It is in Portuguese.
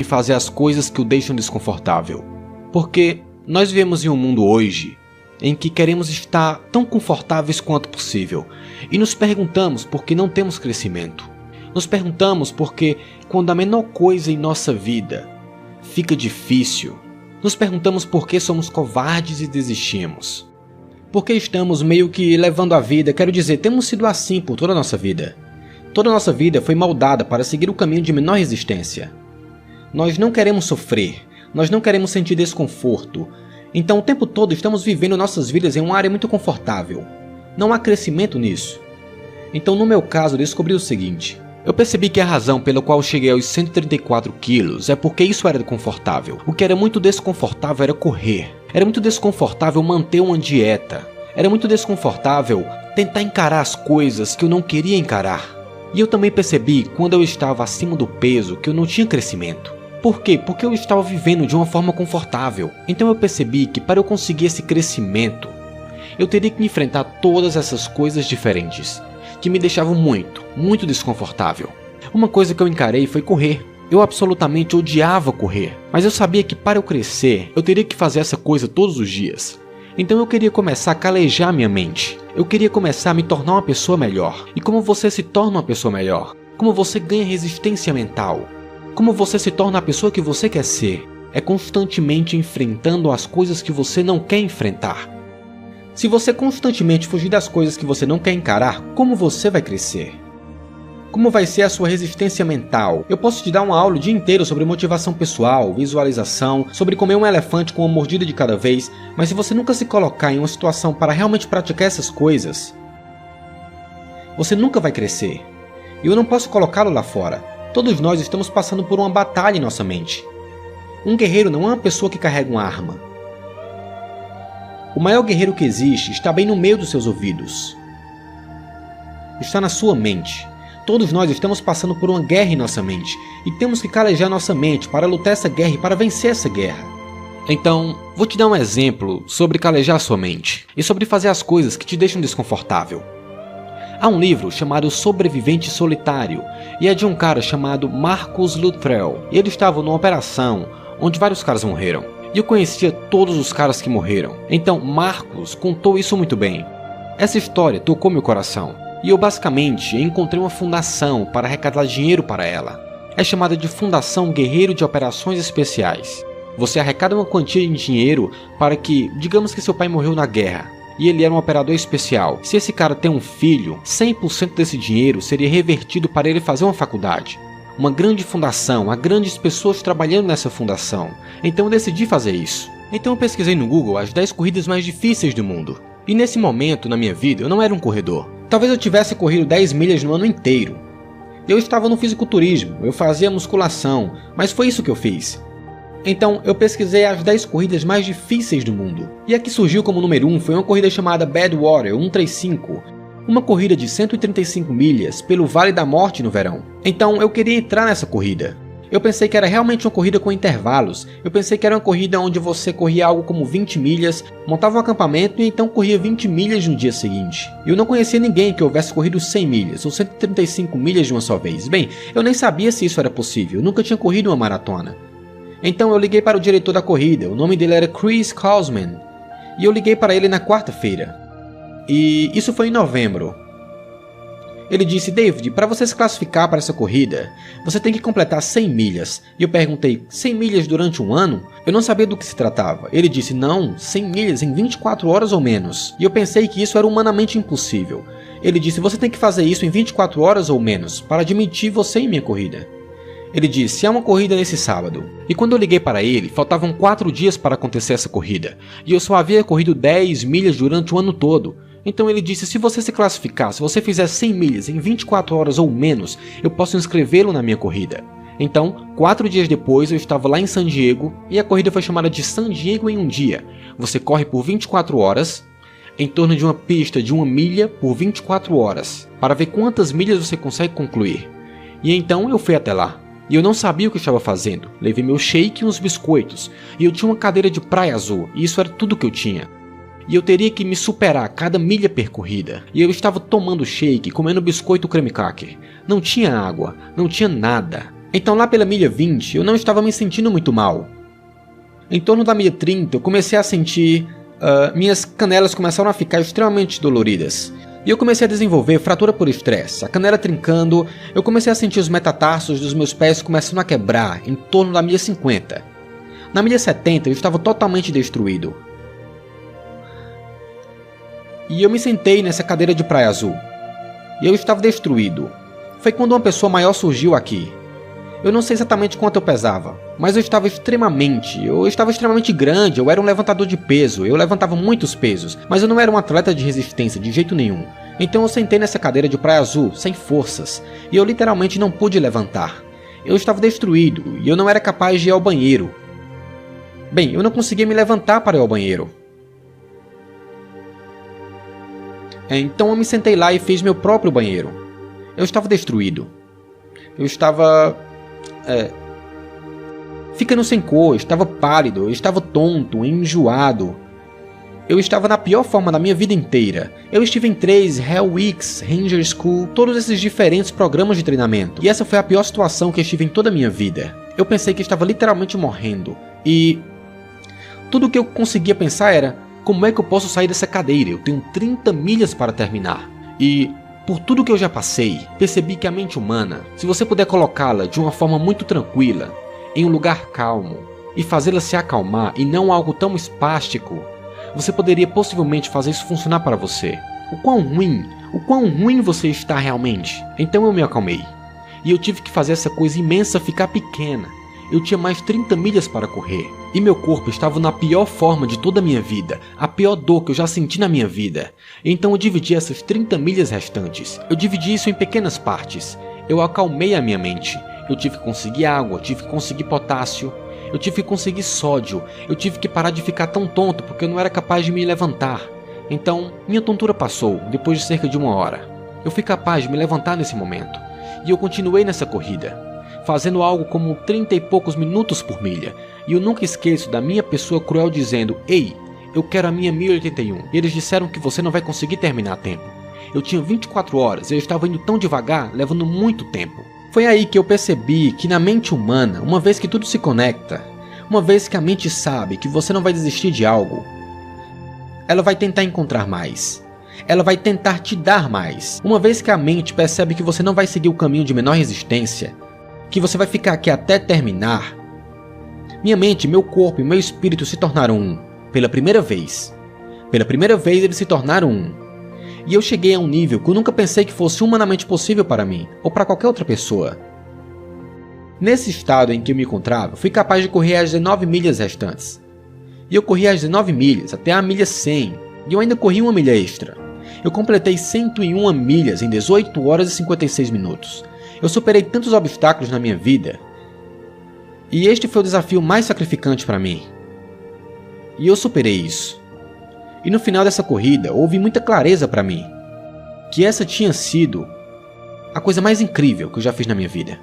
e fazer as coisas que o deixam desconfortável. Porque nós vivemos em um mundo hoje em que queremos estar tão confortáveis quanto possível e nos perguntamos por que não temos crescimento. Nos perguntamos porque quando a menor coisa em nossa vida fica difícil, nos perguntamos por que somos covardes e desistimos. Porque estamos meio que levando a vida, quero dizer, temos sido assim por toda a nossa vida. Toda a nossa vida foi moldada para seguir o caminho de menor resistência. Nós não queremos sofrer, nós não queremos sentir desconforto. Então o tempo todo estamos vivendo nossas vidas em uma área muito confortável. Não há crescimento nisso. Então no meu caso eu descobri o seguinte. Eu percebi que a razão pela qual cheguei aos 134 quilos é porque isso era confortável. O que era muito desconfortável era correr. Era muito desconfortável manter uma dieta. Era muito desconfortável tentar encarar as coisas que eu não queria encarar. E eu também percebi, quando eu estava acima do peso, que eu não tinha crescimento. Por quê? Porque eu estava vivendo de uma forma confortável. Então eu percebi que para eu conseguir esse crescimento, eu teria que enfrentar todas essas coisas diferentes, que me deixavam muito desconfortável. Uma coisa que eu encarei foi correr. Eu absolutamente odiava correr, mas eu sabia que para eu crescer, eu teria que fazer essa coisa todos os dias. Então eu queria começar a calejar minha mente. Eu queria começar a me tornar uma pessoa melhor. E como você se torna uma pessoa melhor? Como você ganha resistência mental? Como você se torna a pessoa que você quer ser? É constantemente enfrentando as coisas que você não quer enfrentar. Se você constantemente fugir das coisas que você não quer encarar, como você vai crescer? Como vai ser a sua resistência mental? Eu posso te dar uma aula o dia inteiro sobre motivação pessoal, visualização, sobre comer um elefante com uma mordida de cada vez, mas se você nunca se colocar em uma situação para realmente praticar essas coisas, você nunca vai crescer. E eu não posso colocá-lo lá fora. Todos nós estamos passando por uma batalha em nossa mente. Um guerreiro não é uma pessoa que carrega uma arma. O maior guerreiro que existe está bem no meio dos seus ouvidos. Está na sua mente. Todos nós estamos passando por uma guerra em nossa mente e temos que calejar nossa mente para lutar essa guerra e para vencer essa guerra. Então, vou te dar um exemplo sobre calejar sua mente e sobre fazer as coisas que te deixam desconfortável. Há um livro chamado Sobrevivente Solitário e é de um cara chamado Marcus Luttrell. E ele estava numa operação onde vários caras morreram. E eu conhecia todos os caras que morreram. Então Marcus contou isso muito bem. Essa história tocou meu coração. E eu basicamente encontrei uma fundação para arrecadar dinheiro para ela. É chamada de Fundação Guerreiro de Operações Especiais. Você arrecada uma quantia em dinheiro para que, digamos que seu pai morreu na guerra, e ele era um operador especial. Se esse cara tem um filho, 100% desse dinheiro seria revertido para ele fazer uma faculdade. Uma grande fundação, há grandes pessoas trabalhando nessa fundação. Então eu decidi fazer isso. Então eu pesquisei no Google as 10 corridas mais difíceis do mundo. E nesse momento na minha vida eu não era um corredor. Talvez eu tivesse corrido 10 milhas no ano inteiro. Eu estava no fisiculturismo, eu fazia musculação, mas foi isso que eu fiz. Então eu pesquisei as 10 corridas mais difíceis do mundo. E a que surgiu como número 1 foi uma corrida chamada Badwater 135. Uma corrida de 135 milhas pelo Vale da Morte no verão. Então eu queria entrar nessa corrida. Eu pensei que era realmente uma corrida com intervalos. Eu pensei que era uma corrida onde você corria algo como 20 milhas, montava um acampamento e então corria 20 milhas no dia seguinte. Eu não conhecia ninguém que houvesse corrido 100 milhas ou 135 milhas de uma só vez. Bem, eu nem sabia se isso era possível, eu nunca tinha corrido uma maratona. Então eu liguei para o diretor da corrida, o nome dele era Chris Kaufman, e eu liguei para ele na quarta-feira. E isso foi em novembro. Ele disse: David, para você se classificar para essa corrida, você tem que completar 100 milhas. E eu perguntei: 100 milhas durante um ano? Eu não sabia do que se tratava. Ele disse: não, 100 milhas em 24 horas ou menos. E eu pensei que isso era humanamente impossível. Ele disse: você tem que fazer isso em 24 horas ou menos para admitir você em minha corrida. Ele disse: há uma corrida nesse sábado. E quando eu liguei para ele, faltavam 4 dias para acontecer essa corrida. E eu só havia corrido 10 milhas durante o ano todo. Então ele disse: se você se classificar, se você fizer 100 milhas em 24 horas ou menos, eu posso inscrevê-lo na minha corrida. Então, 4 dias depois eu estava lá em San Diego e a corrida foi chamada de San Diego em um dia. Você corre por 24 horas, em torno de uma pista de 1 milha por 24 horas, para ver quantas milhas você consegue concluir. E então eu fui até lá. E eu não sabia o que estava fazendo. Levei meu shake e uns biscoitos. E eu tinha uma cadeira de praia azul, e isso era tudo que eu tinha. E eu teria que me superar a cada milha percorrida. E eu estava tomando shake, comendo biscoito creme cracker. Não tinha água, não tinha nada. Então lá pela milha 20 eu não estava me sentindo muito mal. Em torno da milha 30 eu comecei a sentir... minhas canelas começaram a ficar extremamente doloridas. E eu comecei a desenvolver fratura por estresse, a canela trincando, eu comecei a sentir os metatarsos dos meus pés começando a quebrar em torno da milha 50. Na milha 70 eu estava totalmente destruído. E eu me sentei nessa cadeira de praia azul. E eu estava destruído. Foi quando uma pessoa maior surgiu aqui. Eu não sei exatamente quanto eu pesava, mas eu estava extremamente grande, eu era um levantador de peso, eu levantava muitos pesos, mas eu não era um atleta de resistência de jeito nenhum. Então eu sentei nessa cadeira de praia azul, sem forças, e eu literalmente não pude levantar. Eu estava destruído, e eu não era capaz de ir ao banheiro. Bem, eu não conseguia me levantar para ir ao banheiro. Então eu me sentei lá e fiz meu próprio banheiro. Eu estava destruído. Eu estava... ficando sem cor, eu estava pálido, eu estava tonto, enjoado. Eu estava na pior forma da minha vida inteira. Eu estive em 3 Hell Weeks, Ranger School, todos esses diferentes programas de treinamento. E essa foi a pior situação que eu estive em toda a minha vida. Eu pensei que estava literalmente morrendo. E tudo o que eu conseguia pensar era: como é que eu posso sair dessa cadeira? Eu tenho 30 milhas para terminar. E por tudo que eu já passei, percebi que a mente humana, se você puder colocá-la de uma forma muito tranquila, em um lugar calmo, e fazê-la se acalmar e não algo tão espástico, você poderia possivelmente fazer isso funcionar para você. O quão ruim você está realmente. Então eu me acalmei. E eu tive que fazer essa coisa imensa ficar pequena. Eu tinha mais 30 milhas para correr. E meu corpo estava na pior forma de toda a minha vida. A pior dor que eu já senti na minha vida. Então eu dividi essas 30 milhas restantes. Eu dividi isso em pequenas partes. Eu acalmei a minha mente. Eu tive que conseguir água, tive que conseguir potássio. Eu tive que conseguir sódio. Eu tive que parar de ficar tão tonto porque eu não era capaz de me levantar. Então, minha tontura passou depois de cerca de 1 hora. Eu fui capaz de me levantar nesse momento. E eu continuei nessa corrida, fazendo algo como 30 e poucos minutos por milha. E eu nunca esqueço da minha pessoa cruel dizendo: "Ei, eu quero a minha 1081. E eles disseram que você não vai conseguir terminar a tempo." Eu tinha 24 horas e eu estava indo tão devagar, levando muito tempo. Foi aí que eu percebi que na mente humana, uma vez que tudo se conecta, uma vez que a mente sabe que você não vai desistir de algo, ela vai tentar encontrar mais. Ela vai tentar te dar mais. Uma vez que a mente percebe que você não vai seguir o caminho de menor resistência, que você vai ficar aqui até terminar, minha mente, meu corpo e meu espírito se tornaram um. Pela primeira vez. Pela primeira vez eles se tornaram um. E eu cheguei a um nível que eu nunca pensei que fosse humanamente possível para mim, ou para qualquer outra pessoa. Nesse estado em que eu me encontrava, fui capaz de correr as 19 milhas restantes. E eu corri as 19 milhas até a milha 100, e eu ainda corri 1 milha extra. Eu completei 101 milhas em 18 horas e 56 minutos. Eu superei tantos obstáculos na minha vida. E este foi o desafio mais sacrificante para mim. E eu superei isso. E no final dessa corrida, houve muita clareza para mim que essa tinha sido a coisa mais incrível que eu já fiz na minha vida.